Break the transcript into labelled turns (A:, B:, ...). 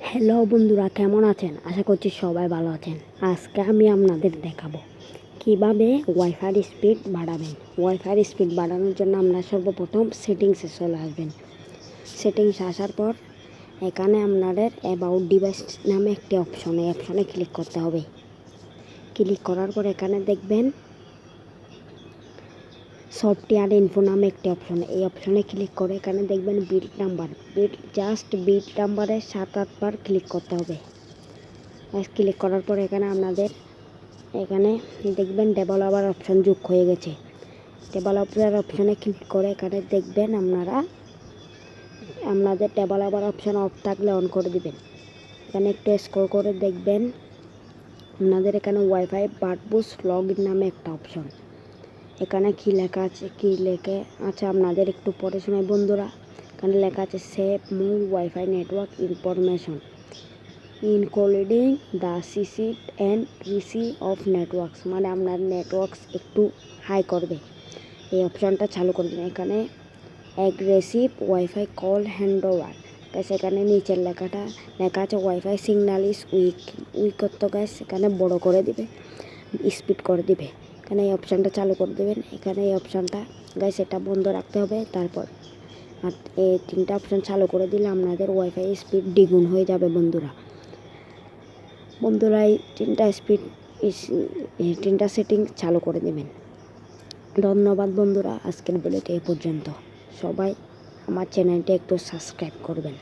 A: Hello বন্ধুরা, কেমন আছেন? আশা করছি সবাই ভালো আছেন। আজকে আমি আপনাদের দেখাবো কিভাবে ওয়াইফাইয়ের স্পিড বাড়াবেন। ওয়াইফাইয়ের স্পিড বাড়ানোর জন্য আমরা সর্বপ্রথম সেটিংসে চলে আসবেন। সেটিংসে আসার পর এখানে আপনাদের অ্যাবাউট ডিভাইস নামে একটি অপশনে ক্লিক করতে হবে। ক্লিক করার পর এখানে দেখবেন সফটওয়্যার ইনফো নামে একটি অপশন, এই অপশনে ক্লিক করে এখানে দেখবেন বিট নাম্বারে 7-8 বার ক্লিক করতে হবে। ক্লিক করার পর এখানে দেখবেন ডেভেলপার অপশন যোগ হয়ে গেছে। ডেভেলপার অপশনে ক্লিক করে এখানে দেখবেন আপনাদের ডেভেলপার অপশন অফ থাকলে অন করে দিবেন। এখানে একটু স্ক্রল করে দেখবেন আপনাদের এখানে ওয়াইফাই বাটবুস লগ ইন নামে একটা অপশন, এখানে কি লেখা আছে আপনাদের একটু পড়ে শোনাই বন্ধুরা। এখানে লেখা আছে save move wifi network information including the CC and RC of networks, মানে আপনার নেটওয়ার্কস একটু হাই করবে, এই অপশানটা চালু করে দেবেন। এখানে অ্যাগ্রেসিভ ওয়াইফাই কল হ্যান্ডওভার, সেখানে নিচের লেখা আছে ওয়াইফাই সিগন্যাল ইজ উইক তো গ্যাস, এখানে বড় করে দিবে, স্পিড করে দিবে। এখানে এই অপশানটা চালু করে দেবেন। এখানে এই অপশানটা গাইস এটা বন্ধ রাখতে হবে। তারপর এই 3টা অপশান চালু করে দিলে আপনাদের ওয়াইফাই স্পিড দ্বিগুণ হয়ে যাবে বন্ধুরা। এই 3টা সেটিং চালু করে দেবেন। ধন্যবাদ বন্ধুরা, আজকের ভিডিওটি এ পর্যন্ত। সবাই আমার চ্যানেলটি একটু সাবস্ক্রাইব করবেন।